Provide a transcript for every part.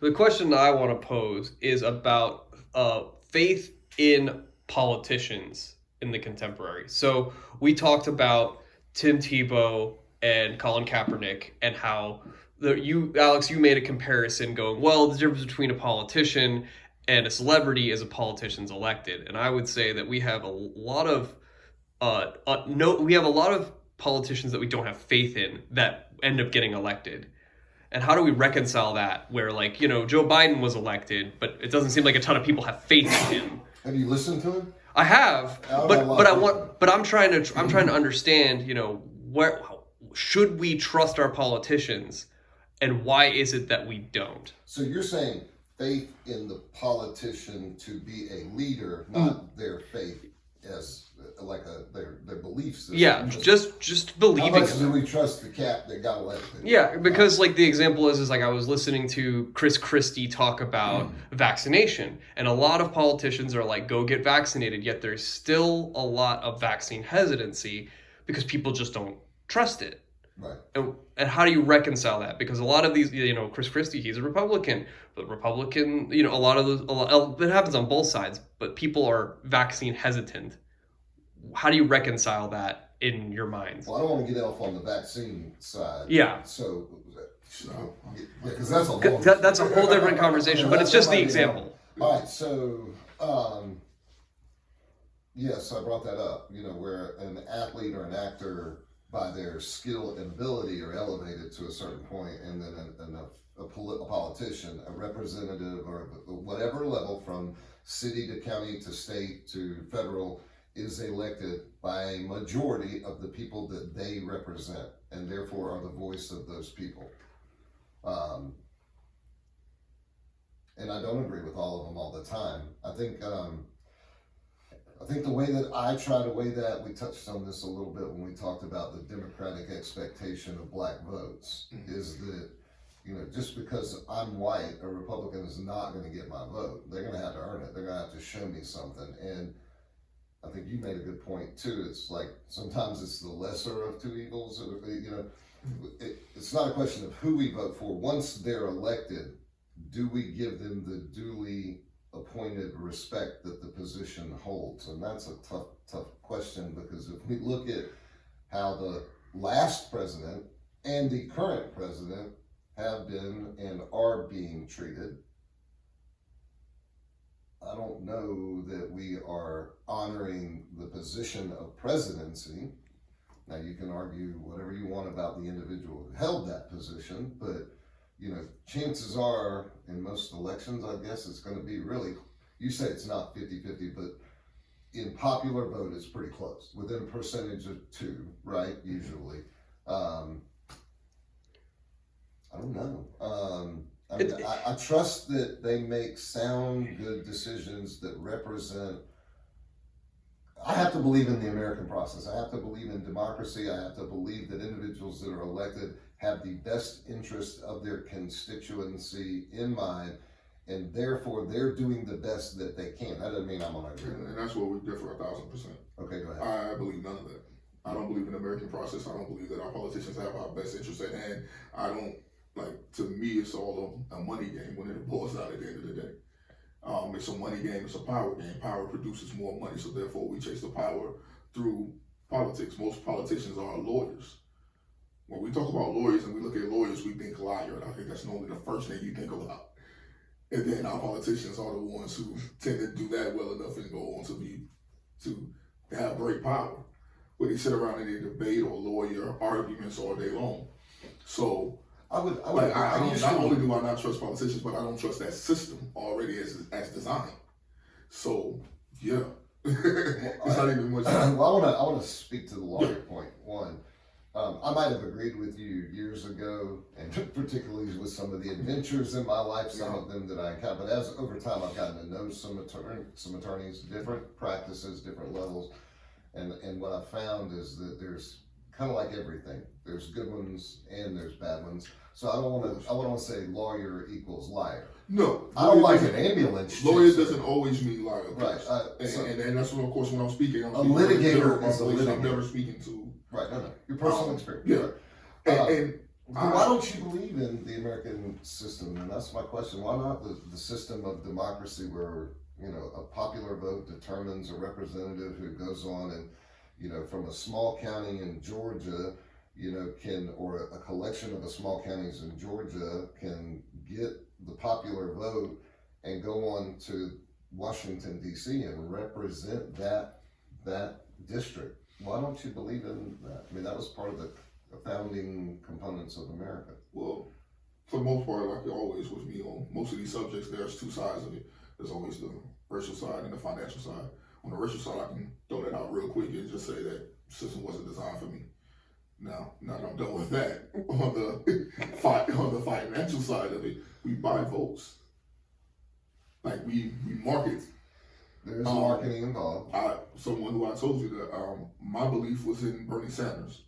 The question that I want to pose is about faith in politicians in the contemporary. So we talked about Tim Tebow and Colin Kaepernick and how Alex, you made a comparison going, well, the difference between a politician and a celebrity is a politician's elected. And I would say that we have a lot of no, we have a lot of politicians that we don't have faith in that end up getting elected. And how do we reconcile that? Where, like, Joe Biden was elected, but it doesn't seem like a ton of people have faith in him. Have you listened to him? I have, but I'm trying to understand. Where should we trust our politicians, and why is it that we don't? So you're saying faith in the politician to be a leader, not their faith as like their belief system. Yeah, just believing. How much do we trust the cat that got elected? Yeah, because like the example is like I was listening to Chris Christie talk about vaccination, and a lot of politicians are like, go get vaccinated, yet there's still a lot of vaccine hesitancy because people just don't trust it. Right. And how do you reconcile that? Because a lot of these, Chris Christie, he's a Republican, but Republican, a lot of those, it happens on both sides, but people are vaccine hesitant. How do you reconcile that in your minds? Well, I don't want to get off on the vaccine side. Yeah. So, because that's a that's a whole different conversation, but it's just the example. All right. So, yes, I brought that up. Where an athlete or an actor, by their skill and ability, are elevated to a certain point, and then a politician, a representative, or whatever level from city to county to state to federal, is elected by a majority of the people that they represent, and therefore are the voice of those people. And I don't agree with all of them all the time. I think the way that I try to weigh that, we touched on this a little bit when we talked about the Democratic expectation of black votes, is that, just because I'm white, a Republican is not going to get my vote. They're going to have to earn it. They're going to have to show me something. And I think you made a good point too. It's like sometimes it's the lesser of two evils. It's not a question of who we vote for. Once they're elected, do we give them the duly appointed respect that the position holds? And that's a tough question, because if we look at how the last president and the current president have been and are being treated, I don't know that we are honoring the position of presidency. Now, you can argue whatever you want about the individual who held that position, but chances are in most elections, I guess it's going to be really, you say it's not 50-50, but in popular vote, it's pretty close, within a percentage of 2, right? Usually. I don't know. I trust that they make sound, good decisions that represent. I have to believe in the American process. I have to believe in democracy. I have to believe that individuals that are elected have the best interest of their constituency in mind, and therefore they're doing the best that they can. That doesn't mean I'm on agree. And that's where we differ 1,000%. Okay, go ahead. I believe none of that. I don't believe in the American process. I don't believe that our politicians have our best interest at hand. I don't. To me, it's all a money game when it boils out at the end of the day. It's a money game, it's a power game. Power produces more money, so therefore we chase the power through politics. Most politicians are lawyers. When we talk about lawyers and we look at lawyers, we think liar, and I think that's normally the first thing you think about. And then our politicians are the ones who tend to do that well enough and go on to have great power. Where they sit around and they debate or lawyer arguments all day long. So not only do I not trust politicians, but I don't trust that system already as designed. So yeah, it's not even much. Well, I want to speak to the lawyer point. One, I might have agreed with you years ago, and particularly with some of the adventures in my life, some of them that I have. But as over time, I've gotten to know some attorneys, different practices, different levels, and what I found is that there's kind of like everything. There's good ones and there's bad ones. So I don't want to say lawyer equals liar. No, I don't like an ambulance. Lawyer doesn't always mean liar. Right. And that's what, of course, when I'm speaking, I'm a litigator is a litigator. I'm never speaking to your personal experience. Yeah. And Why don't you believe in the American system? And that's my question. Why not the system of democracy where, a popular vote determines a representative who goes on and, from a small county in Georgia, or a collection of the small counties in Georgia can get the popular vote and go on to Washington, D.C. and represent that district. Why don't you believe in that? I mean, that was part of the founding components of America. Well, for the most part, like always with me on most of these subjects, there's two sides of it. There's always the racial side and the financial side. On the racial side, I can throw that out real quick and just say that the system wasn't designed for me. Now that I'm done with that, on the financial side of it, we buy votes. Like we market. There's marketing involved. Someone who I told you that my belief was in Bernie Sanders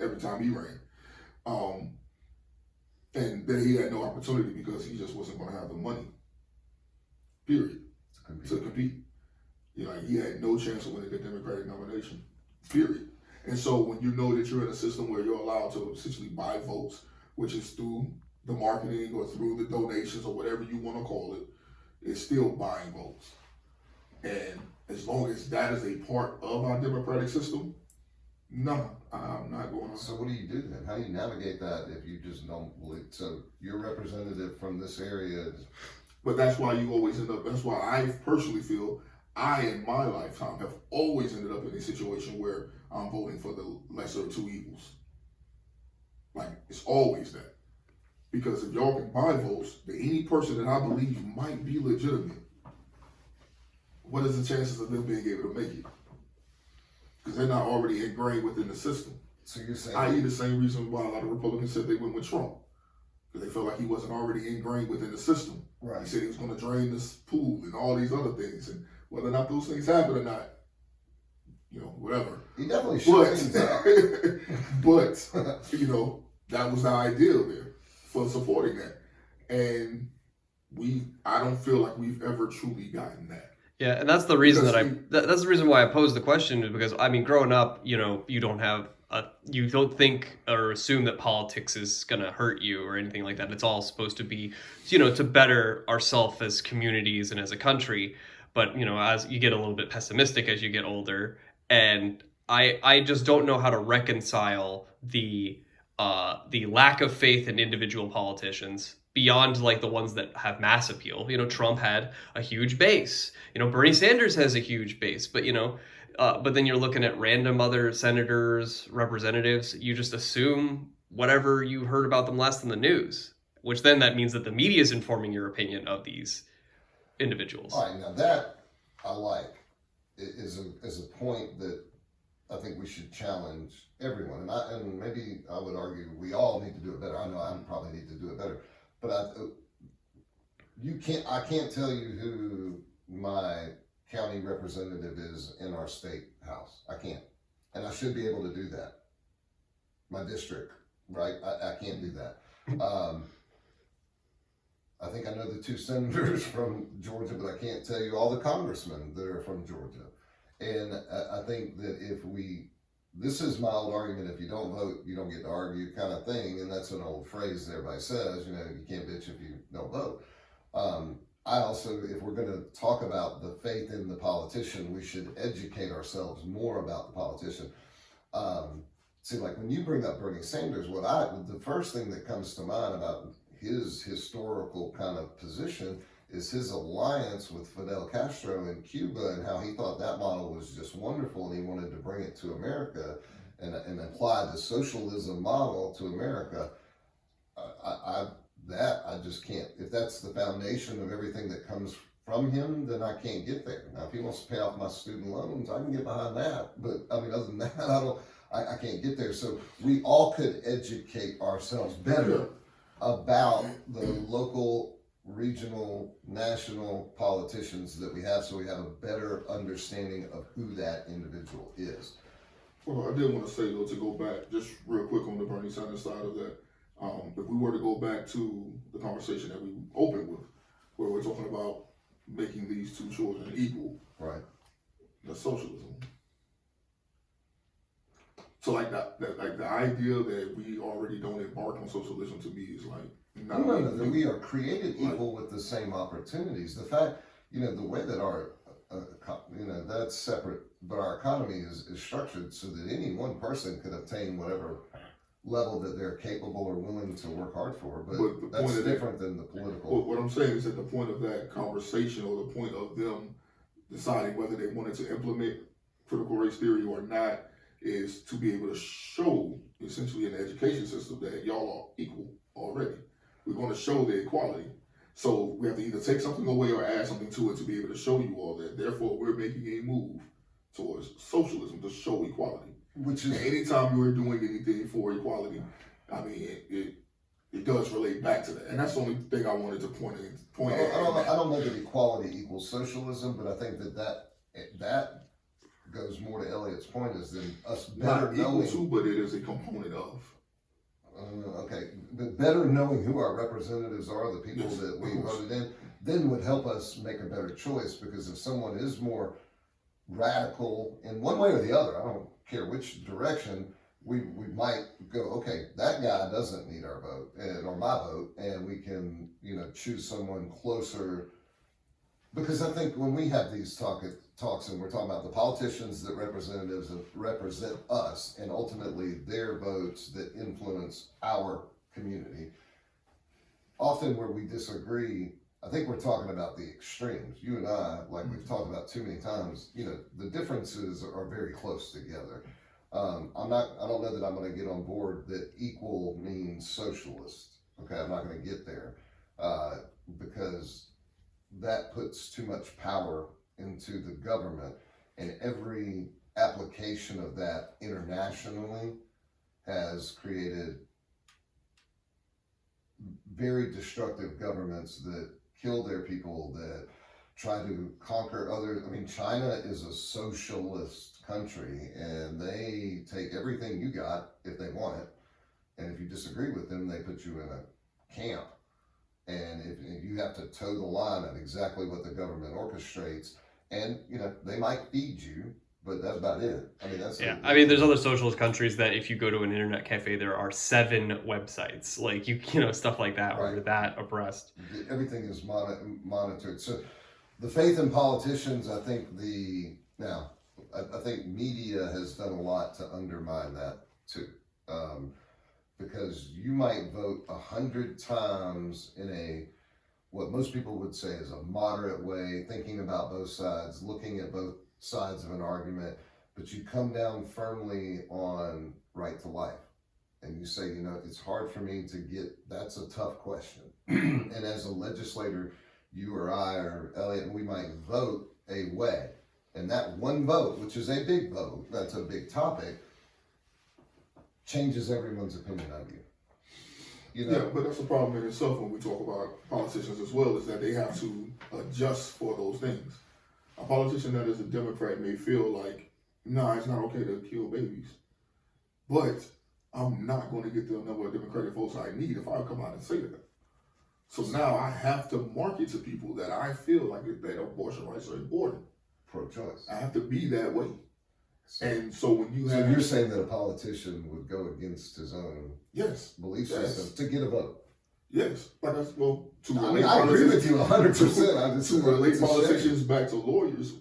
every time he ran. And that he had no opportunity because he just wasn't going to have the money, period, to compete. He had no chance of winning the Democratic nomination, period. And so when you know that you're in a system where you're allowed to essentially buy votes, which is through the marketing or through the donations or whatever you want to call it, it's still buying votes. And as long as that is a part of our democratic system, no, I'm not going to. So what do you do then? How do you navigate that if you just don't believe? So your representative from this area is... But that's why you always end up, that's why I personally feel in my lifetime have always ended up in a situation where I'm voting for the lesser of two evils. Like, it's always that. Because if y'all can buy votes, to any person that I believe might be legitimate, what is the chances of them being able to make it? Because they're not already ingrained within the system. So you're saying... i.e. the same reason why a lot of Republicans said they went with Trump. Because they felt like he wasn't already ingrained within the system. Right. He said he was going to drain this pool and all these other things. And whether or not those things happen or not, whatever. He definitely should. But, that was the ideal there for supporting that. And I don't feel like we've ever truly gotten that. Yeah, and that's the reason that's the reason why I posed the question, is because, growing up, you don't think or assume that politics is going to hurt you or anything like that. It's all supposed to be, to better ourselves as communities and as a country. But, as you get a little bit pessimistic as you get older, and I just don't know how to reconcile the lack of faith in individual politicians beyond like the ones that have mass appeal. Trump had a huge base. Bernie Sanders has a huge base, but but then you're looking at random other senators, representatives. You just assume whatever you heard about them last in the news, which then that means that the media is informing your opinion of these individuals. All right, now that I like is a point that I think we should challenge everyone, and maybe I would argue we all need to do it better. I know I probably need to do it better, but I can't tell you who my county representative is in our state house. I can't, and I should be able to do that. My district, right? I can't do that. I think I know the two senators from Georgia, but I can't tell you all the congressmen that are from Georgia. And I think that this is my old argument, if you don't vote, you don't get to argue kind of thing. And that's an old phrase that everybody says, you can't bitch if you don't vote. I also, if we're going to talk about the faith in the politician, we should educate ourselves more about the politician. See, like when you bring up Bernie Sanders, the first thing that comes to mind about his historical kind of position is his alliance with Fidel Castro in Cuba, and how he thought that model was just wonderful, and he wanted to bring it to America and apply the socialism model to America. I just can't. If that's the foundation of everything that comes from him, then I can't get there. Now, if he wants to pay off my student loans, I can get behind that. But other than that, I can't get there. So we all could educate ourselves better about the local, regional, national politicians that we have, so we have a better understanding of who that individual is. Well, I did want to say, though, to go back just real quick on the Bernie Sanders side of that, if we were to go back to the conversation that we opened with, where we're talking about making these two children equal, right? That's socialism. So like that like the idea that we already don't embark on socialism to me is like No, that we are created equal with the same opportunities. The fact, the way that our, that's separate, but our economy is structured so that any one person could obtain whatever level that they're capable or willing to work hard for. But that's different than the political. What I'm saying is that the point of that conversation, or the point of them deciding whether they wanted to implement critical race theory or not, is to be able to show, essentially in the education system, that y'all are equal already. We're going to show the equality. So we have to either take something away or add something to it to be able to show you all that. Therefore, we're making a move towards socialism to show equality. Which is, and anytime you're doing anything for equality, I mean, it does relate back to that. And that's the only thing I wanted to point out. I don't know that equality equals socialism, but I think that goes more to Elliot's point, is than us better knowing. To, but it is a component of. Okay, but better knowing who our representatives are, the people that we voted in, then would help us make a better choice. Because if someone is more radical in one way or the other, I don't care which direction, we might go, okay, that guy doesn't need our vote or my vote, and we can choose someone closer. Because I think when we have these talks and we're talking about the politicians that represent us, and ultimately their votes that influence our community, often where we disagree, I think we're talking about the extremes. You and I, like we've talked about too many times, the differences are very close together. I don't know that I'm going to get on board that equal means socialist. Okay, I'm not going to get there because that puts too much power into the government, and every application of that internationally has created very destructive governments that kill their people, that try to conquer others. I mean, China is a socialist country, and they take everything you got if they want it, and if you disagree with them, they put you in a camp. And if you have to toe the line of exactly what the government orchestrates, and they might feed you, but that's about it. I mean, there's other socialist countries that if you go to an internet cafe, there are 7 websites, like stuff like that, where you're that oppressed. Everything is monitored. So the faith in politicians, I think I think media has done a lot to undermine that too. Because you might vote 100 times in what most people would say is a moderate way, thinking about both sides, looking at both sides of an argument, but you come down firmly on right to life. And you say, it's hard for me to get, that's a tough question. And as a legislator, you or I or Elliot, we might vote a way. And that one vote, which is a big vote, that's a big topic, changes everyone's opinion of you. Yeah, but that's a problem in itself when we talk about politicians as well, is that they have to adjust for those things. A politician that is a Democrat may feel like, nah, it's not okay to kill babies. But I'm not going to get the number of Democratic votes I need if I come out and say that. So now I have to market to people that I feel like that abortion rights are important. Pro-choice. I have to be that way. And so when you have... So you're saying that a politician would go against his own belief system to get a vote? Yes. I agree with you 100%. To relate politicians back to lawyers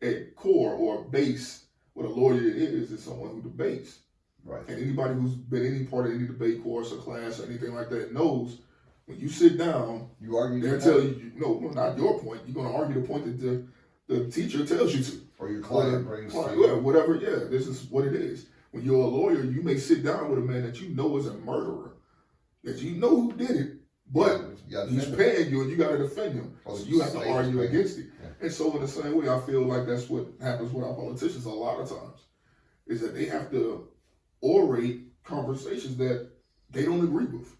at core or base, what a lawyer is someone who debates. Right. And anybody who's been any part of any debate course or class or anything like that knows when you sit down, you argue. They'll tell you, no, not your point. You're going to argue the point that the teacher tells you to. Or your client brings to you. Yeah, whatever. Yeah, this is what it is. When you're a lawyer, you may sit down with a man that you know is a murderer, that you know who did it, but he's paying you and you got to defend him. So you have to argue against it. Yeah. And so in the same way, I feel like that's what happens with our politicians a lot of times, is that they have to orate conversations that they don't agree with.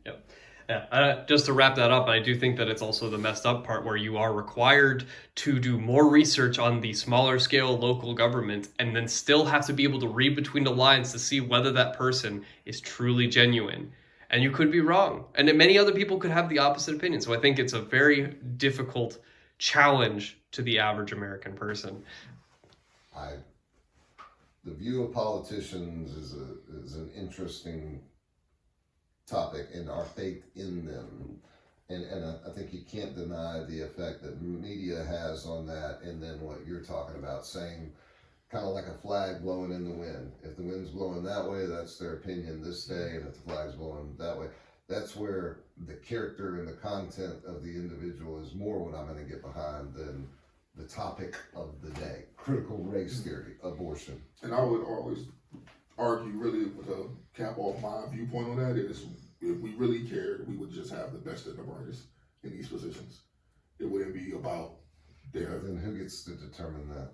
Yep. Yeah, just to wrap that up, I do think that it's also the messed up part where you are required to do more research on the smaller scale local government and then still have to be able to read between the lines to see whether that person is truly genuine. And you could be wrong. And then many other people could have the opposite opinion. So I think it's a very difficult challenge to the average American person. the view of politicians is an interesting topic, and our faith in them. And I think you can't deny the effect that media has on that, and then what you're talking about, saying kind of like a flag blowing in the wind. If the wind's blowing that way, that's their opinion this day, and if the flag's blowing that way, that's where the character and the content of the individual is more what I'm going to get behind than the topic of the day. Critical race theory, abortion. And I would always argue, really, with a cap off my viewpoint on that, is if we really cared, we would just have the best and the brightest in these positions. It wouldn't be about their. Then who gets to determine that?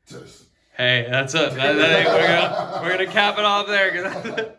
Just. Hey, that's it. We're gonna cap it off there.